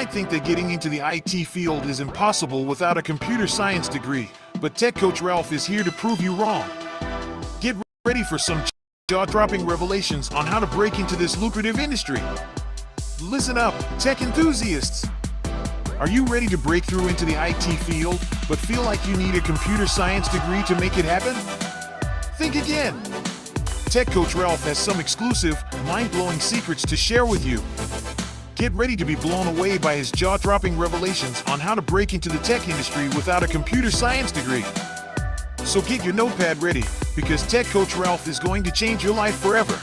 might think that getting into the IT field is impossible without a computer science degree, but Tech Coach Ralph is here to prove you wrong. Get ready for some jaw-dropping revelations on how to break into this lucrative industry. Listen up, tech enthusiasts! Are you ready to break through into the IT field, but feel like you need a computer science degree to make it happen? Think again! Tech Coach Ralph has some exclusive, mind-blowing secrets to share with you. Get ready to be blown away by his jaw-dropping revelations on how to break into the tech industry without a computer science degree. So get your notepad ready, because Tech Coach Ralph is going to change your life forever.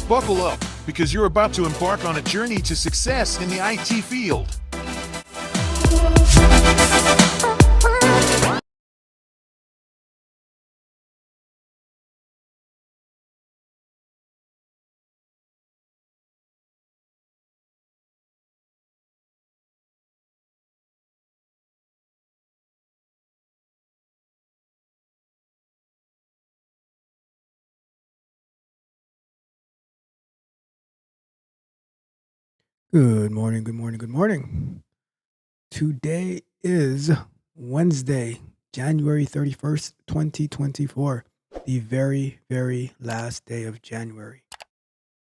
Buckle up, because you're about to embark on a journey to success in the IT field. Good morning, good morning, good morning. Today is Wednesday, January 31st, 2024, the very, very last day of January.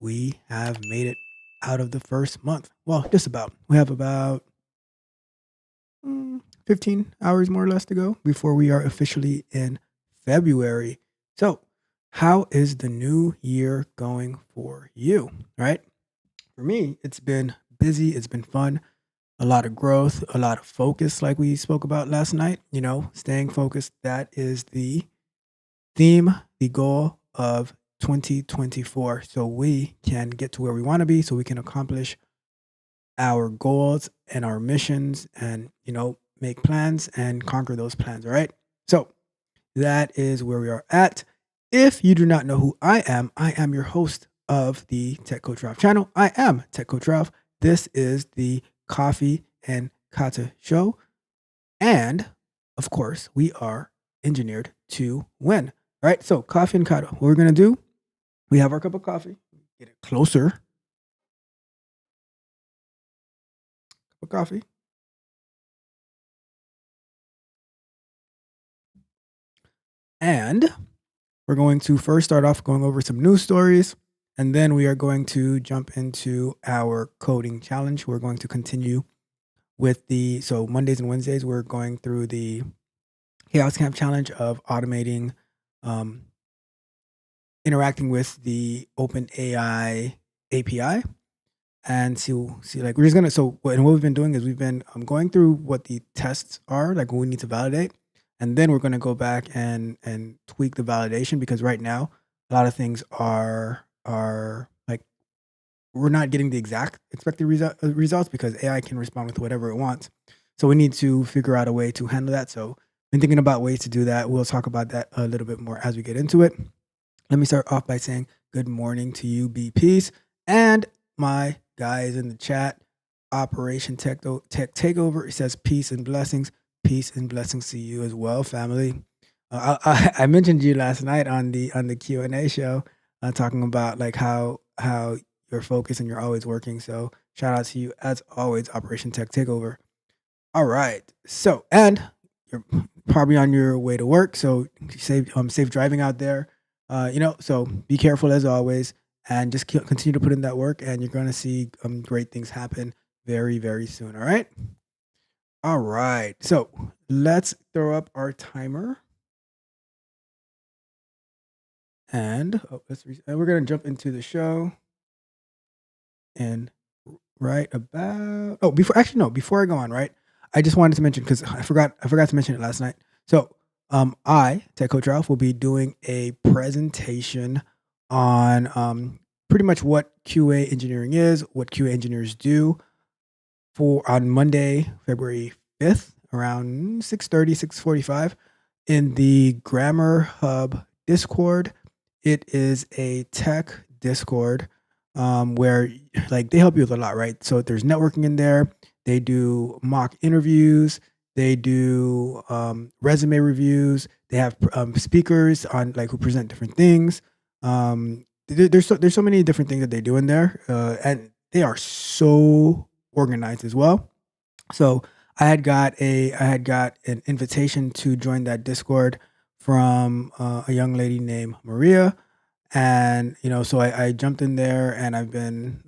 We have made it out of the first month. Well, just about. We have about 15 hours more or less to go before we are officially in February. So, how is the new year going for you? Right? For me, it's been busy, it's been fun, a lot of growth, a lot of focus, like we spoke about last night. Staying focused, that is the theme, the goal of 2024. So we can get to where we want to be, so we can accomplish our goals and our missions and, make plans and conquer those plans. All right. So that is where we are at. If you do not know who I am your host of the Tech Coach Ralph channel. I am Tech Coach Ralph. This is the Koffee and Kata show. And of course, we are engineered to win. All right. So Koffee and Kata, what we're going to do, we have our cup of coffee. Get it closer. Cup of coffee. And we're going to first start off going over some news stories. And then we are going to jump into our coding challenge. We're going to continue with so Mondays and Wednesdays, we're going through the Chaos Camp challenge of automating, interacting with the OpenAI API. And see, like, we're just going to, and what we've been doing is we've been going through what the tests are, like what we need to validate. And then we're going to go back and tweak the validation, because right now, a lot of things are like, we're not getting the exact expected results because AI can respond with whatever it wants. So we need to figure out a way to handle that. So been thinking about ways to do that. We'll talk about that a little bit more as we get into it. Let me start off by saying good morning to you, BPs, and my guys in the chat. Operation Tech Takeover. It says peace and blessings. Peace and blessings to you as well, family. I mentioned you last night on the Q&A show, talking about like how you're focused and you're always working. So shout out to you as always, Operation Tech Takeover. All right. So, and you're probably on your way to work. So safe driving out there. So be careful as always, and just continue to put in that work, and you're going to see great things happen very, very soon. All right. All right. So let's throw up our timer. And we're going to jump into the show. And right about before I go on, right, I just wanted to mention, because I forgot to mention it last night. So I, Tech Coach Ralph, will be doing a presentation on pretty much what QA engineering is, what QA engineers do, on Monday, February 5th, around 6:30, 6:45, in the Grammar Hub Discord. It is a tech Discord where, like, they help you with a lot, right? So there's networking in there. They do mock interviews. They do resume reviews. They have speakers on, like, who present different things. There's so many different things that they do in there, and they are so organized as well. So I had got an invitation to join that Discord from a young lady named Maria, and so I jumped in there, and I've been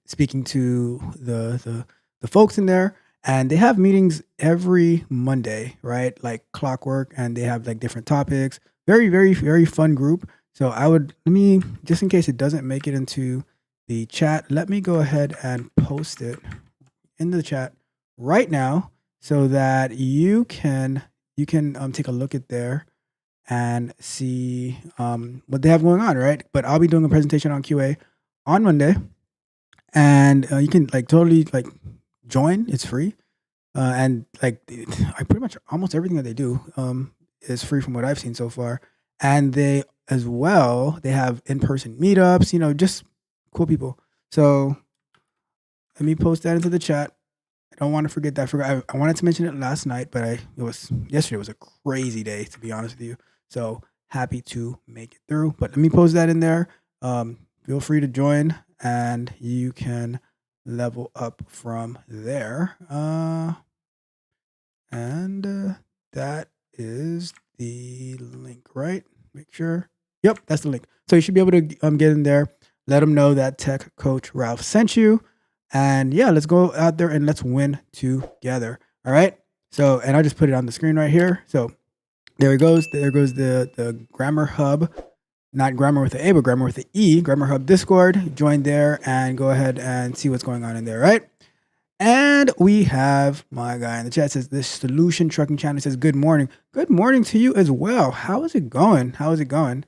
speaking to the folks in there, and they have meetings every Monday, right? Like clockwork, and they have like different topics. Very, very, very fun group. So let me, just in case it doesn't make it into the chat, let me go ahead and post it in the chat right now so that you can take a look at there and see what they have going on, right? But I'll be doing a presentation on QA on Monday, and you can like totally like join. It's free, and like I pretty much almost everything that they do is free from what I've seen so far. And they as well they have in-person meetups, just cool people. So let me post that into the chat. I don't want to forget that. I wanted to mention it last night, but yesterday was a crazy day, to be honest with you. So happy to make it through. But let me post that in there. Feel free to join, and you can level up from there. And that is the link, right? Make sure. Yep, that's the link. So you should be able to get in there. Let them know that Tech Coach Ralph sent you. And yeah, let's go out there and let's win together. All right. So, and I'll just put it on the screen right here. So there it goes. There goes the Grammar Hub, not grammar with the A, but grammar with the E, Grammar Hub Discord. Join there and go ahead and see what's going on in there. Right. And we have my guy in the chat says, this Solution Trucking Channel says, good morning. Good morning to you as well. How is it going? How is it going?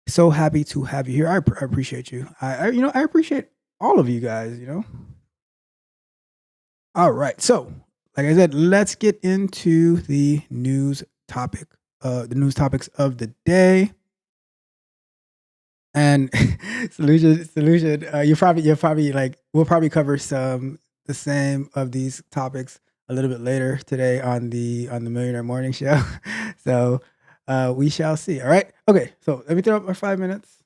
So happy to have you here. I appreciate you. I appreciate all of you guys, All right. So, like I said, let's get into the news topic, the news topics of the day. And solution. You're probably like, we'll probably cover the same of these topics a little bit later today on the Millionaire Morning Show. So we shall see. All right. Okay. So let me throw up our 5 minutes.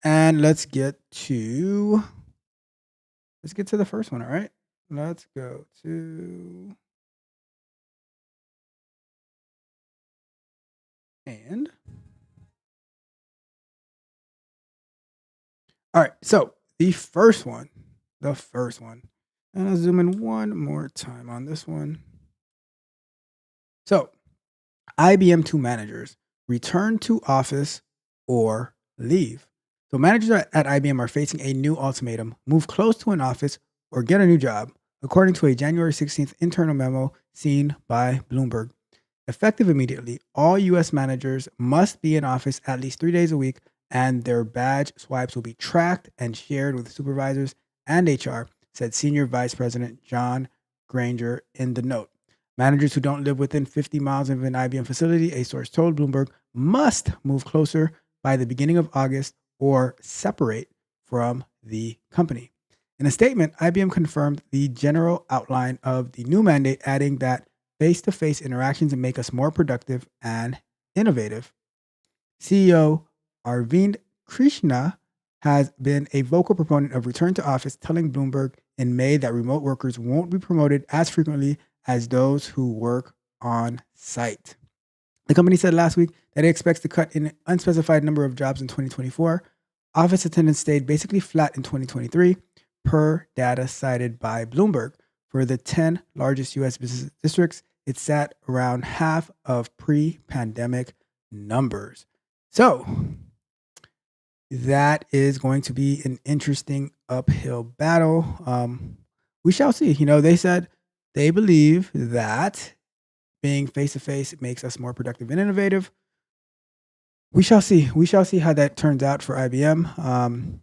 And let's get to the first one. All right. Let's go to and all right. So the first one, and I'll zoom in one more time on this one. So IBM to managers, return to office or leave. So managers at IBM are facing a new ultimatum: move close to an office or get a new job, according to a January 16th internal memo seen by Bloomberg. Effective immediately, all U.S. managers must be in office at least 3 days a week, and their badge swipes will be tracked and shared with supervisors and HR, said Senior Vice President John Granger in the note. Managers who don't live within 50 miles of an IBM facility, a source told Bloomberg, must move closer by the beginning of August or separate from the company. In a statement, IBM confirmed the general outline of the new mandate, adding that face-to-face interactions make us more productive and innovative. CEO Arvind Krishna has been a vocal proponent of return to office, telling Bloomberg in May that remote workers won't be promoted as frequently as those who work on site. The company said last week that it expects to cut an unspecified number of jobs in 2024. Office attendance stayed basically flat in 2023, per data cited by Bloomberg. For the 10 largest U.S. business districts, it sat around half of pre-pandemic numbers. So that is going to be an interesting uphill battle. We shall see. They said they believe that being face-to-face makes us more productive and innovative. We shall see. We shall see how that turns out for IBM.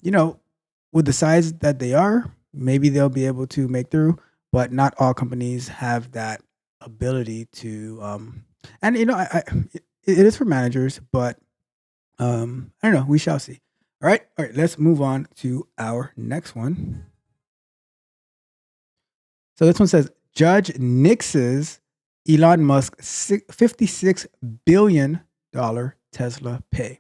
With the size that they are, maybe they'll be able to make through, but not all companies have that ability to. It is for managers, but I don't know. We shall see. All right. Let's move on to our next one. So this one says Judge nixes Elon Musk $56 billion Tesla pay.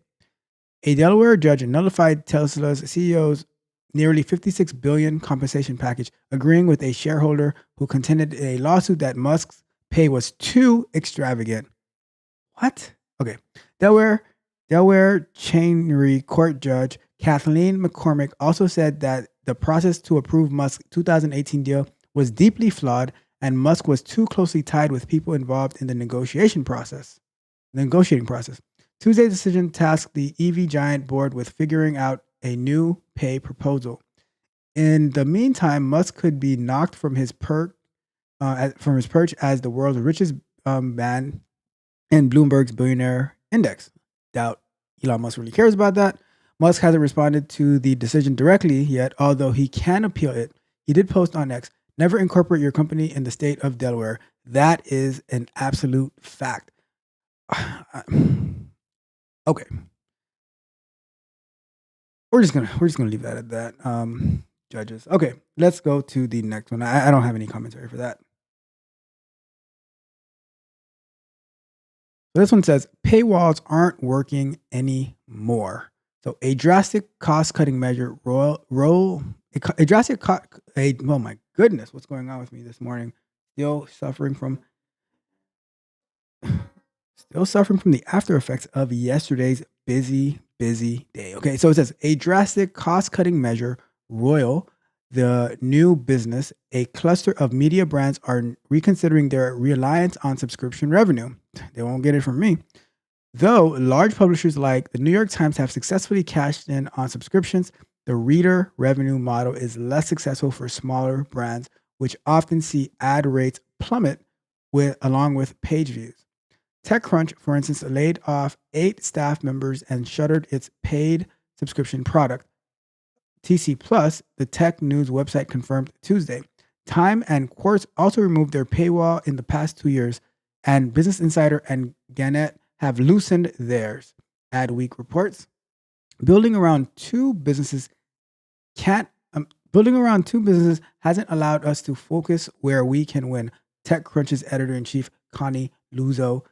A Delaware judge nullified Tesla's CEO's nearly $56 billion compensation package, agreeing with a shareholder who contended in a lawsuit that Musk's pay was too extravagant. What? Okay. Delaware Chancery Court Judge Kathleen McCormick also said that the process to approve Musk's 2018 deal was deeply flawed and Musk was too closely tied with people involved in the negotiating process. Tuesday's decision tasked the EV giant board with figuring out a new pay proposal. In the meantime, Musk could be knocked from his perch as the world's richest man in Bloomberg's billionaire index. Doubt Elon Musk really cares about that. Musk hasn't responded to the decision directly yet, although he can appeal it. He did post on X, "Never incorporate your company in the state of Delaware." That is an absolute fact. Okay. We're just gonna leave that at that. Judges. Okay, let's go to the next one. I don't have any commentary for that. This one says paywalls aren't working anymore. So a drastic cost-cutting measure oh my goodness, what's going on with me this morning? Still suffering from the after effects of yesterday's busy day. Okay, so it says a drastic cost-cutting measure, Royal, the new business, a cluster of media brands are reconsidering their reliance on subscription revenue. They won't get it from me. Though large publishers like the New York Times have successfully cashed in on subscriptions, the reader revenue model is less successful for smaller brands, which often see ad rates plummet along with page views. TechCrunch, for instance, laid off 8 staff members and shuttered its paid subscription product. TC Plus, the tech news website, confirmed Tuesday. Time and Quartz also removed their paywall in the past 2 years, and Business Insider and Gannett have loosened theirs. Adweek reports. Building around two businesses hasn't allowed us to focus where we can win, TechCrunch's editor-in-chief Connie Luzo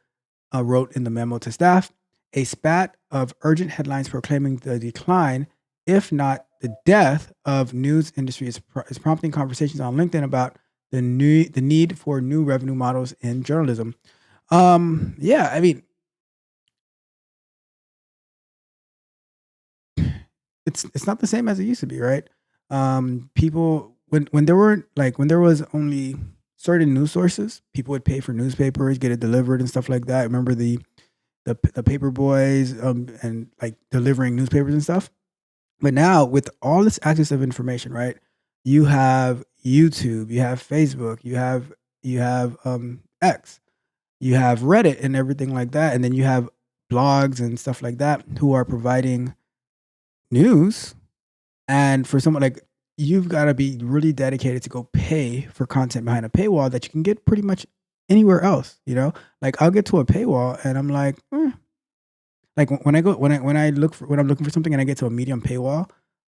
wrote in the memo to staff. A spat of urgent headlines proclaiming the decline, if not the death, of news industry is prompting conversations on LinkedIn about the need for new revenue models in journalism. Yeah, I mean, it's not the same as it used to be, right? People when there was only certain news sources, people would pay for newspapers, get it delivered and stuff like that. Remember the paper boys and like delivering newspapers and stuff. But now with all this access of information, right? You have YouTube, you have Facebook, you have X, you have Reddit and everything like that, and then you have blogs and stuff like that who are providing news. And for someone like, you've got to be really dedicated to go pay for content behind a paywall that you can get pretty much anywhere else. Like I'll get to a paywall and I'm like, like when I'm looking for something and I get to a medium paywall,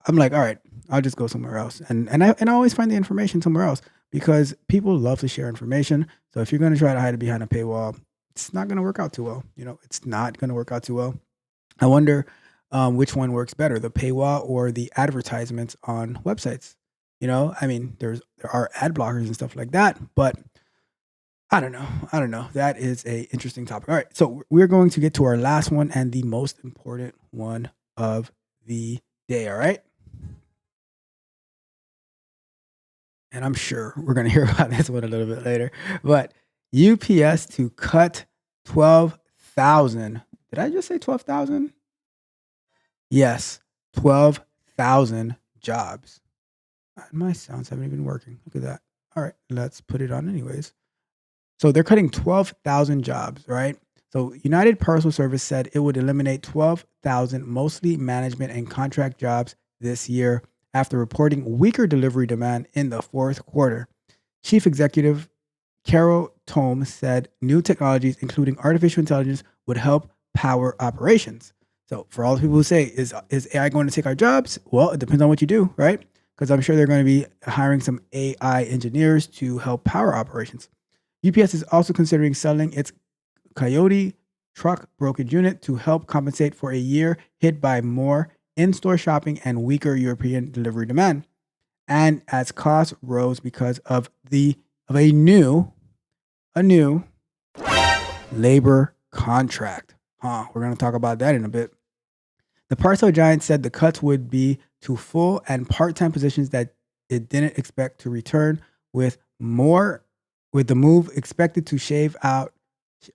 I'm like, all right, I'll just go somewhere else. And I always find the information somewhere else because people love to share information. So if you're going to try to hide it behind a paywall, it's not going to work out too well. It's not going to work out too well. I wonder which one works better, the paywall or the advertisements on websites. I mean, there are ad blockers and stuff like that, but I don't know. That is a interesting topic. All right, so we're going to get to our last one and the most important one of the day. All right, and I'm sure we're going to hear about this one a little bit later. But UPS to cut 12,000. Did I just say 12,000? Yes, 12,000 jobs. My sounds haven't even working. Look at that. All right, let's put it on anyways. So they're cutting 12,000 jobs, right? So United Parcel Service said it would eliminate 12,000 mostly management and contract jobs this year after reporting weaker delivery demand in the fourth quarter. Chief Executive Carol Tome said new technologies, including artificial intelligence, would help power operations. So for all the people who say, is AI going to take our jobs? Well, it depends on what you do, right? Because I'm sure they're going to be hiring some AI engineers to help power operations. UPS is also considering selling its Coyote truck brokerage unit to help compensate for a year hit by more in-store shopping and weaker European delivery demand. And as costs rose because of a new labor contract. We're going to talk about that in a bit. The parcel giant said the cuts would be to full and part-time positions that it didn't expect to return, with the move expected to shave out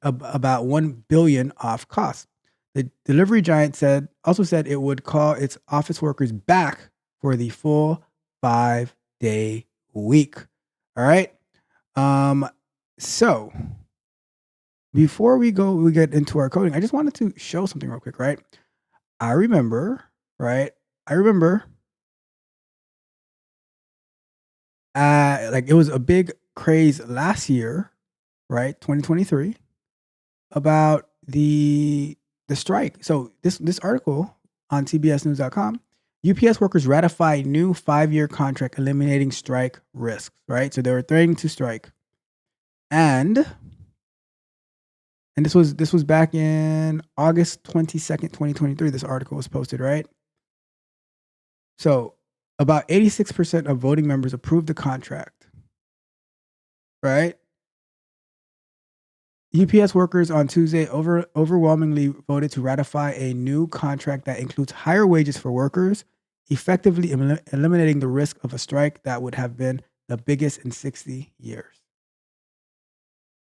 about $1 billion off costs. The delivery giant also said it would call its office workers back for the full 5-day week. All right. So before we get into our coding, I just wanted to show something real quick, right? I remember like it was a big craze last year, right? 2023, about the strike. So this article on cbsnews.com, UPS workers ratify new 5-year contract eliminating strike risks, right? So they were threatening to strike. And this was back in August 22nd, 2023. This article was posted, right? So about 86% of voting members approved the contract, right? UPS workers on Tuesday overwhelmingly voted to ratify a new contract that includes higher wages for workers, effectively eliminating the risk of a strike that would have been the biggest in 60 years.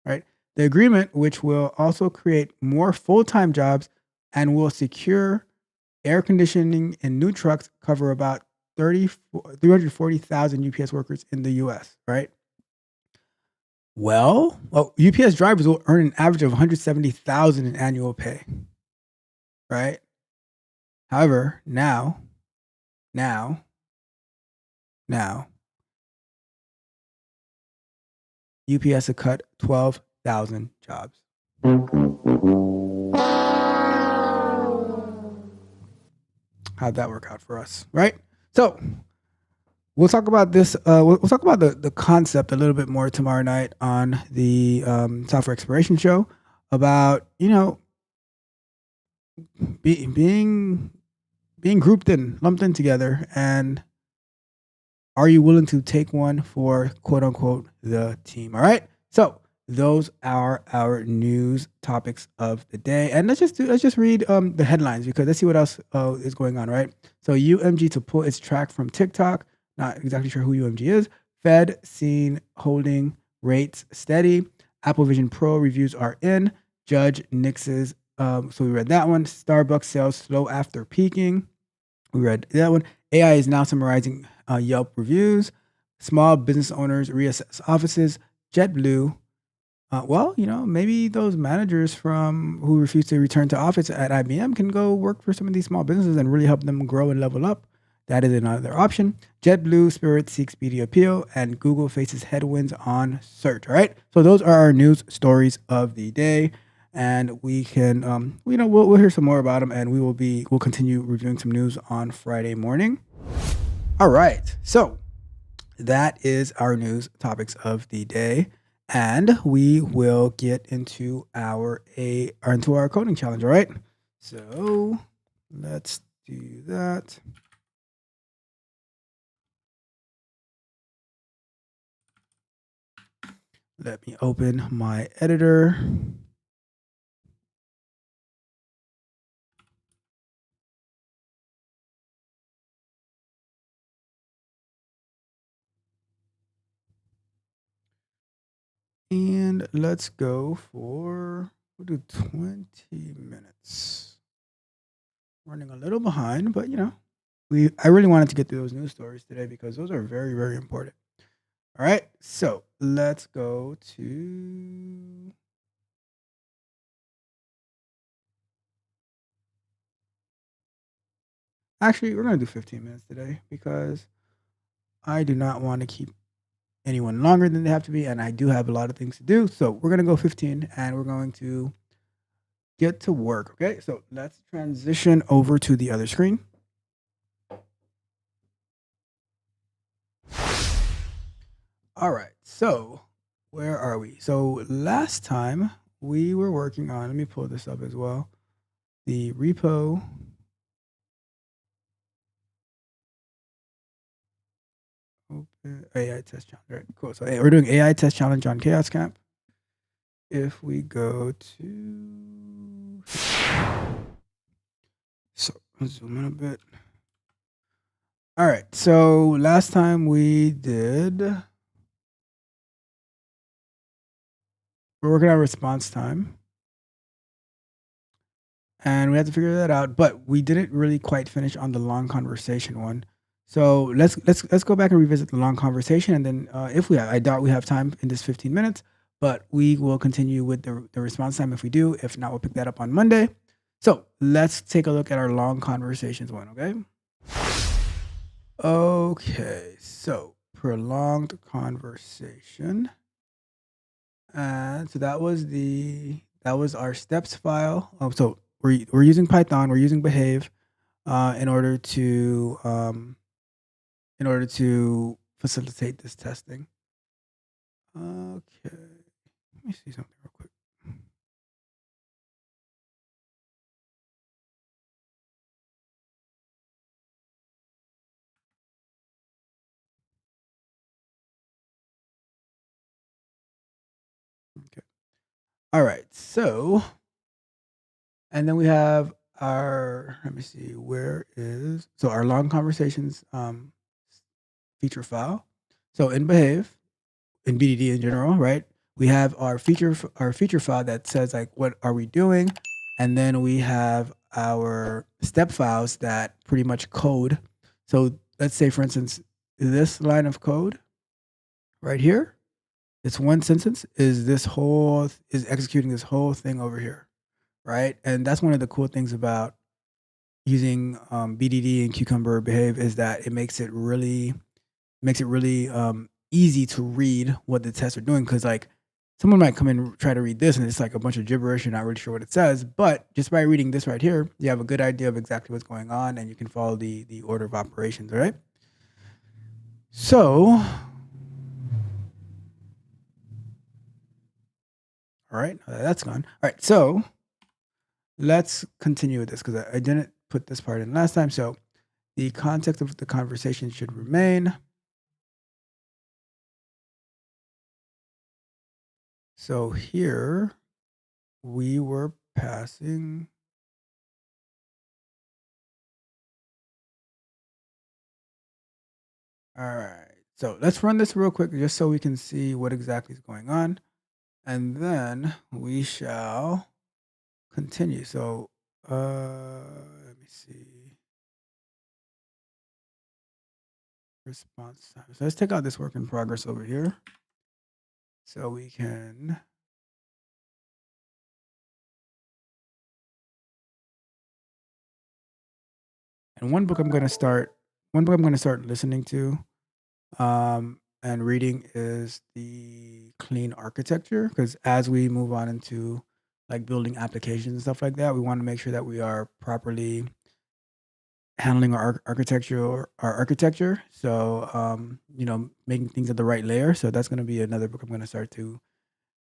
Right? The agreement, which will also create more full-time jobs and will secure air conditioning in new trucks, cover about 340,000 UPS workers in the US, right? Well, UPS drivers will earn an average of $170,000 in annual pay, right? However, now, UPS has cut 12,000 jobs. How'd that work out for us, right? So we'll talk about this. We'll talk about the concept a little bit more tomorrow night on the Software Exploration Show about being grouped in, lumped in together, and are you willing to take one for quote unquote the team? All right. So those are our news topics of the day, and let's just read the headlines, because let's see what else is going on. Right. So UMG to pull its track from TikTok. Not exactly sure who UMG is. Fed seen holding rates steady. Apple Vision Pro reviews are in. Judge nixes. So we read that one. Starbucks sales slow after peaking. We read that one. AI is now summarizing Yelp reviews. Small business owners reassess offices. JetBlue. Maybe those managers who refuse to return to office at IBM can go work for some of these small businesses and really help them grow and level up. That is another option. JetBlue Spirit seeks speedy appeal, and Google faces headwinds on search. All right. So those are our news stories of the day, and we can, we'll hear some more about them, and we'll continue reviewing some news on Friday morning. All right. So that is our news topics of the day, and we will get into our coding challenge. All right. So let's do that. Let me open my editor. And let's go we'll do 20 minutes. Running a little behind, but I really wanted to get through those news stories today because those are very, very important. All right, so let's go to actually, we're going to do 15 minutes today because I do not want to keep anyone longer than they have to be, and I do have a lot of things to do. So we're going to go 15, and we're going to get to work. Okay, so let's transition over to the other screen. All right, so where are we? So last time we were working on, let me pull this up as well, the repo AI test challenge. Right, cool. So we're doing AI test challenge on Chaos Camp. If we go to, so let's zoom in a bit. All right. So last time we did, we're working on response time, and we had to figure that out. But we didn't really quite finish on the long conversation one. So let's go back and revisit the long conversation, and then if we have, I doubt we have time in this 15 minutes, but we will continue with the response time if we do. If not, we'll pick that up on Monday. So let's take a look at our long conversations one. Okay. Okay. So prolonged conversation. And so that was our steps file. So we're using Python. We're using behave in order to facilitate this testing. Okay, let me see something real quick. Okay. All right. So, and then we have our. Let me see. Where is our long conversations feature file? So in behave, in BDD in general, right? We have our feature file that says like what are we doing, and then we have our step files that pretty much code. So let's say, for instance, this line of code right here, this one sentence is executing this whole thing over here, right? And that's one of the cool things about using BDD and Cucumber Behave is that it makes it really easy to read what the tests are doing. Because like someone might come and try to read this and it's like a bunch of gibberish, you're not really sure what it says, but just by reading this right here, you have a good idea of exactly what's going on and you can follow the order of operations. All right. So, all right, that's gone. All right, so let's continue with this because I didn't put this part in last time. So the context of the conversation should remain. So here we were passing. All right. So let's run this real quick just so we can see what exactly is going on. And then we shall continue. So let me see. Response time. So let's take out this work in progress over here. So we can. And one book I'm gonna start listening to and reading is the Clean Architecture, because as we move on into like building applications and stuff like that, we want to make sure that we are properly handling our architecture. So making things at the right layer. So that's going to be another book I'm going to start to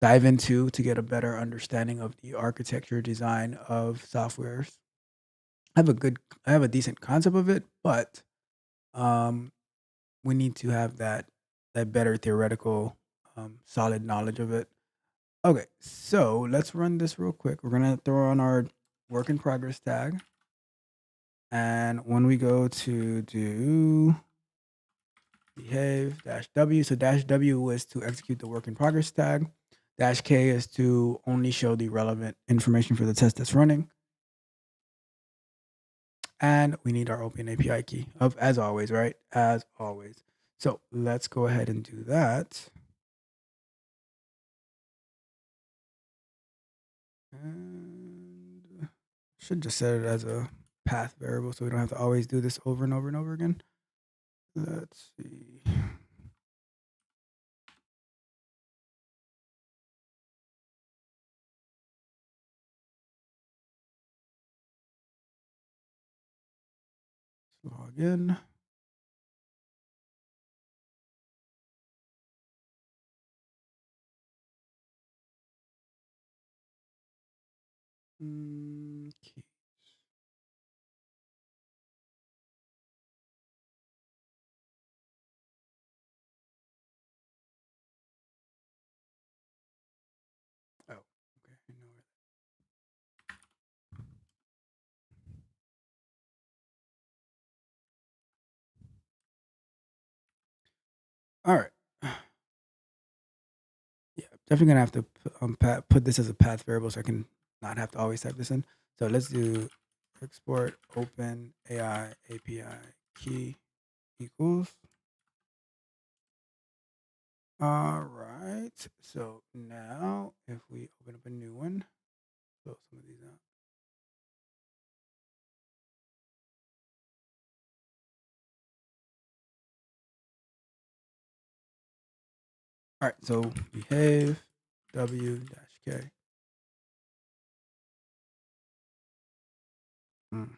dive into to get a better understanding of the architecture design of softwares. I have a decent concept of it, but um, we need to have that better theoretical, solid knowledge of it. Okay, so let's run this real quick. We're gonna throw on our work in progress tag, and when we go to do behave dash w, so dash w is to execute the work in progress tag. Dash k is to only show the relevant information for the test that's running. And we need our open API key as always, right? As always. So let's go ahead and do that. And should just set it as a path variable so we don't have to always do this over and over and over again. Let's see. Let's log in. Keys. All right. Yeah, definitely gonna have to put this as a path variable so I can not have to always type this in. So let's do export open AI API key equals. All right. So now if we open up a new one, fill some of these out. All right. So behave w dash k. Mhm.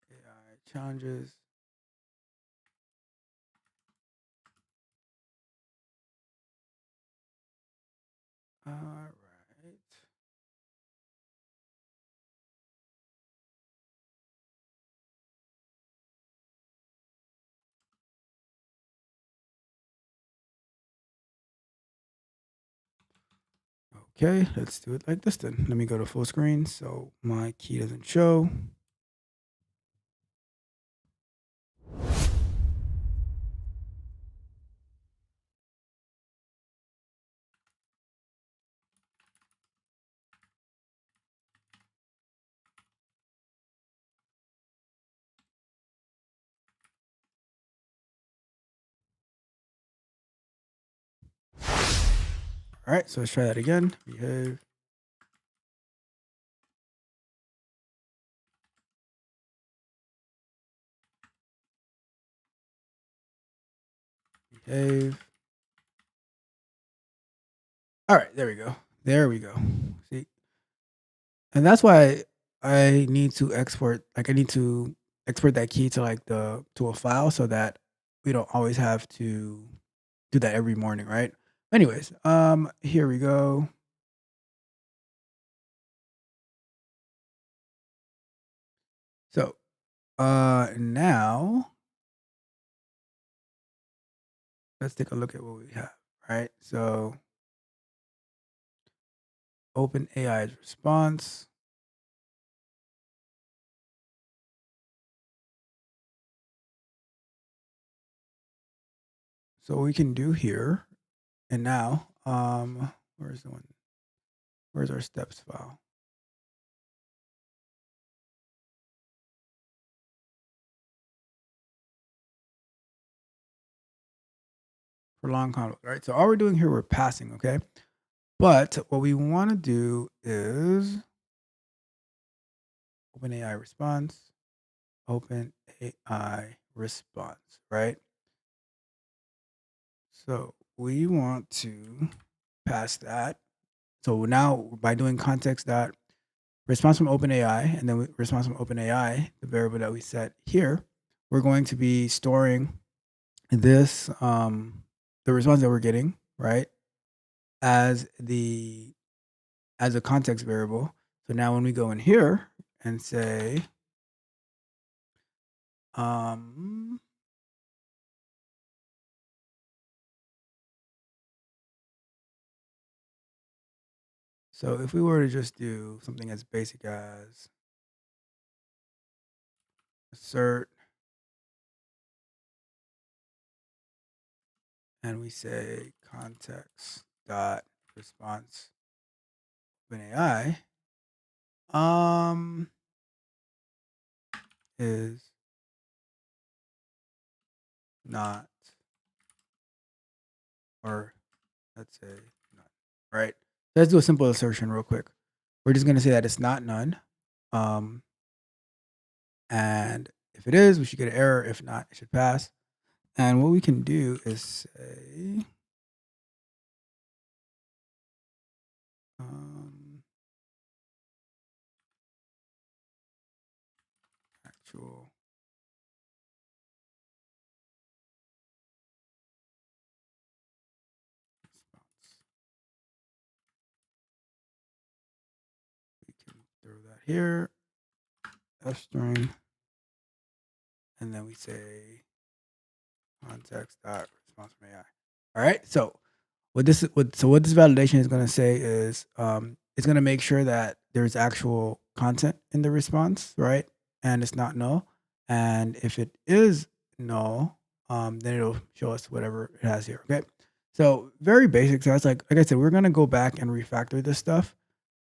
The AI challenges. All right. Okay, let's do it like this then. Let me go to full screen so my key doesn't show. All right, so let's try that again. Behave. Behave. All right, there we go. There we go. See, and that's why I need to export. Like, I need to export that key to like the to a file so that we don't always have to do that every morning, right? Anyways, here we go. So, now let's take a look at what we have. Right. So, OpenAI's response. So what we can do here, and now, where's the one? Where's our steps file? For long convo, right? So all we're doing here, we're passing, okay? But what we want to do is OpenAI response, OpenAI response, right? So we want to pass that. So now by doing context dot response from OpenAI and then response from OpenAI, the variable that we set here, we're going to be storing this the response that we're getting, right, as the as a context variable. So now when we go in here and say um so if we were to just do something as basic as assert and we say context dot response OpenAI um is not, or let's say none, right? Let's do a simple assertion real quick. We're just going to say that it's not none. Um, and if it is, we should get an error. If not, it should pass. And what we can do is say, actual response. We can throw that here, f string, and then we say context dot response from AI. All right. So what this validation is going to say is it's going to make sure that there's actual content in the response, right? And it's not null. And if it is null, then it'll show us whatever it has here. Okay. So very basic. So that's like I said, we're gonna go back and refactor this stuff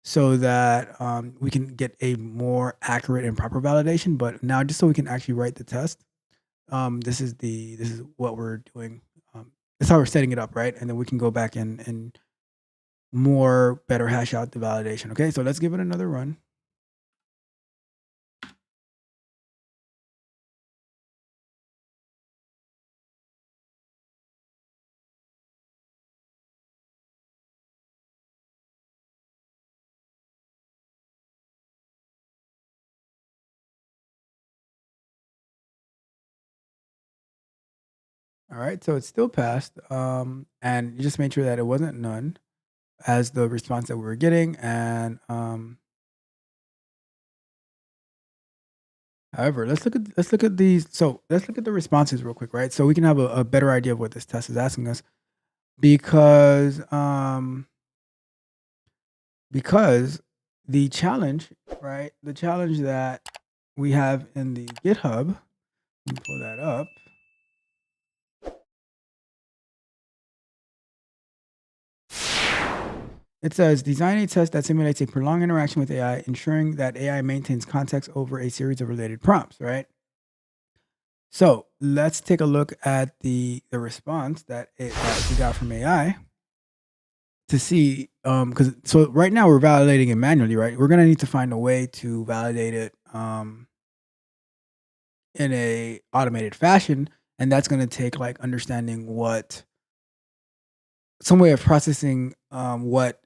so that we can get a more accurate and proper validation. But now, just so we can actually write the test, this is what we're doing. That's how we're setting it up, right? And then we can go back and more better hash out the validation. Okay, so let's give it another run. All right, so it's still passed, and you just made sure that it wasn't none as the response that we were getting, and however, let's look at these. So let's look at the responses real quick, right? So we can have a better idea of what this test is asking us because because the challenge, right? The challenge that we have in the GitHub, let me pull that up. It says design a test that simulates a prolonged interaction with AI, ensuring that AI maintains context over a series of related prompts, right? So let's take a look at the response that we got from AI to see because so right now we're validating it manually, right? We're gonna need to find a way to validate it in a automated fashion, and that's gonna take like understanding what some way of processing what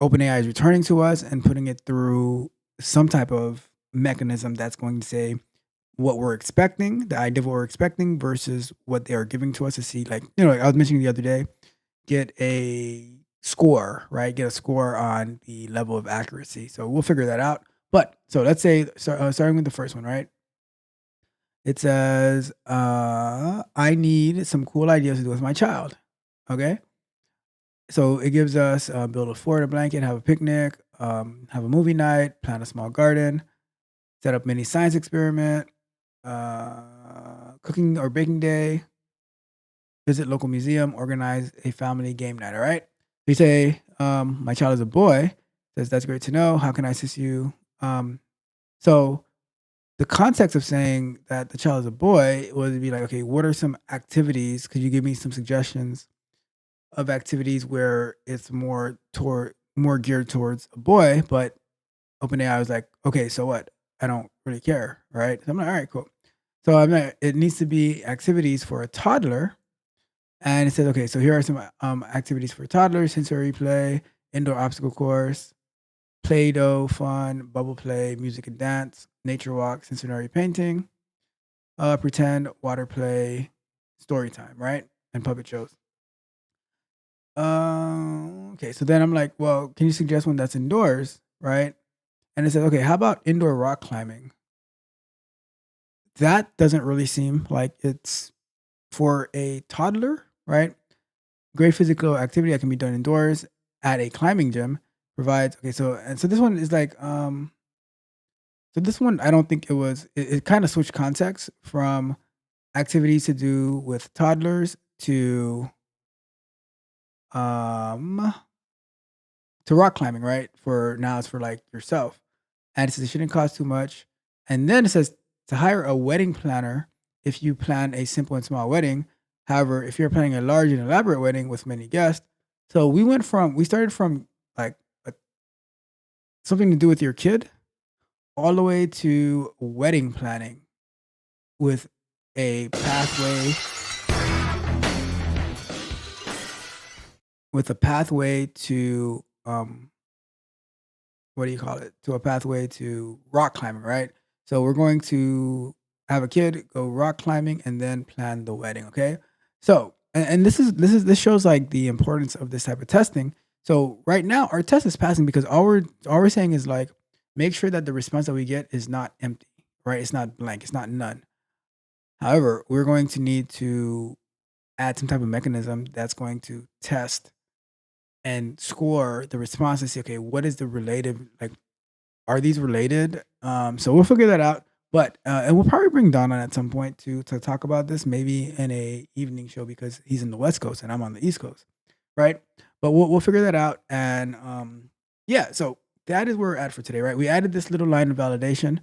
OpenAI is returning to us and putting it through some type of mechanism that's going to say what we're expecting, the idea of what we're expecting versus what they are giving to us to see. Like, you know, like I was mentioning the other day, get a score, right? Get a score on the level of accuracy. So we'll figure that out. But so let's say, starting with the first one, right? It says, I need some cool ideas to do with my child. Okay. So it gives us build a fort, a blanket, have a picnic, have a movie night, plant a small garden, set up mini science experiment, cooking or baking day, visit local museum, organize a family game night. All right. We say, my child is a boy. Says that's great to know. How can I assist you? So the context of saying that the child is a boy would be like, okay, what are some activities? Could you give me some suggestions of activities where it's more geared towards a boy, but OpenAI was like, okay, so what? I don't really care, right? So I'm like, all right, cool. So I'm like, it needs to be activities for a toddler, and it says, okay, so here are some activities for toddlers: sensory play, indoor obstacle course, Play-Doh, fun, bubble play, music and dance, nature walk, sensory painting, pretend, water play, story time, right? And puppet shows. Okay, so then I'm like, well, can you suggest one that's indoors, right? And it said, okay, how about indoor rock climbing? That doesn't really seem like it's for a toddler, right? Great physical activity that can be done indoors at a climbing gym provides. Okay, so this one is like, so this one I don't think it kind of switched context from activities to do with toddlers um to rock climbing, right? For now, it's for like yourself. And it says it shouldn't cost too much. And then it says to hire a wedding planner if you plan a simple and small wedding. However, if you're planning a large and elaborate wedding with many guests, so we started from like a, something to do with your kid all the way to wedding planning with a pathway to what do you call it? To a pathway to rock climbing, right? So we're going to have a kid go rock climbing and then plan the wedding. Okay. So and this shows like the importance of this type of testing. So right now our test is passing because all we're saying is like make sure that the response that we get is not empty, right? It's not blank, it's not none. However, we're going to need to add some type of mechanism that's going to test and score the response and see, okay, what is the related like are these related? So we'll figure that out. But and we'll probably bring Don on at some point to talk about this, maybe in a evening show because he's in the West Coast and I'm on the East Coast, right? But we'll figure that out. And yeah, so that is where we're at for today, right? We added this little line of validation,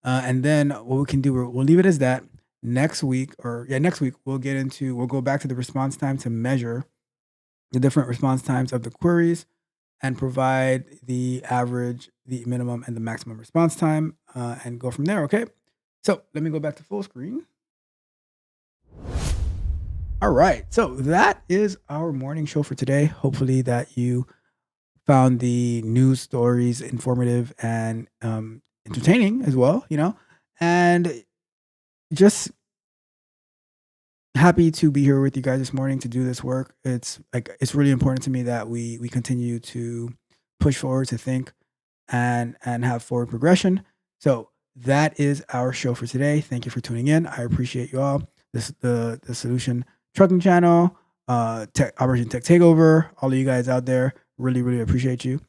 and then what we can do, we'll leave it as that. Next week, we'll go back to the response time to measure the different response times of the queries and provide the average, the minimum, and the maximum response time, and go from there. Okay. So let me go back to full screen. All right. So that is our morning show for today. Hopefully that you found the news stories informative and entertaining as well, and just happy to be here with you guys this morning to do this work. It's really important to me that we continue to push forward, to think and have forward progression. So that is our show for today. Thank you for tuning in. I appreciate you all. The Solution Trucking Channel, Operation Tech Takeover, all of you guys out there, really appreciate you.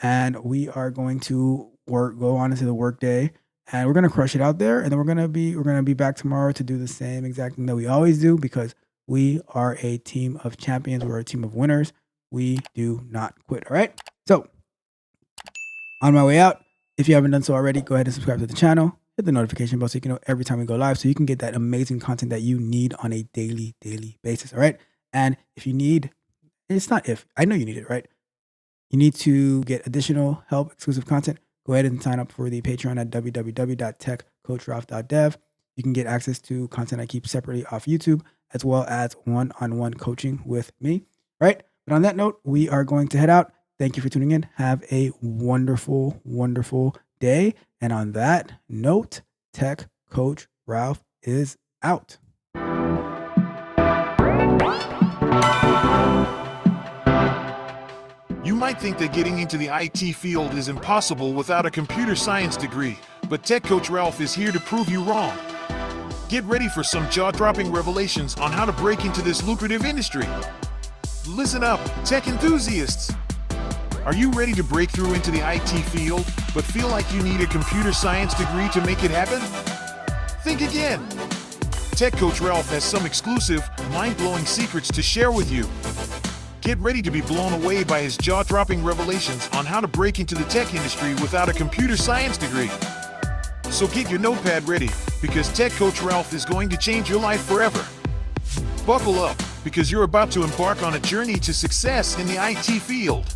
And we are going to go on into the work day. And we're gonna crush it out there, and then we're gonna be back tomorrow to do the same exact thing that we always do, because we are a team of champions. We're a team of winners. We do not quit. All right. So on my way out, if you haven't done so already, go ahead and subscribe to the channel. Hit the notification bell so you can know every time we go live, so you can get that amazing content that you need on a daily basis. All right. And if you need, it's not if, I know you need it, right? You need to get additional help, exclusive content. Go ahead and sign up for the Patreon at www.techcoachralph.dev. You can get access to content I keep separately off YouTube, as well as one-on-one coaching with me, right? But on that note, we are going to head out. Thank you for tuning in. Have a wonderful day. And on that note, Tech Coach Ralph is out. You might think that getting into the IT field is impossible without a computer science degree, but Tech Coach Ralph is here to prove you wrong. Get ready for some jaw-dropping revelations on how to break into this lucrative industry. Listen up, tech enthusiasts! Are you ready to break through into the IT field, but feel like you need a computer science degree to make it happen? Think again! Tech Coach Ralph has some exclusive, mind-blowing secrets to share with you. Get ready to be blown away by his jaw-dropping revelations on how to break into the tech industry without a computer science degree. So get your notepad ready, because Tech Coach Ralph is going to change your life forever. Buckle up, because you're about to embark on a journey to success in the IT field.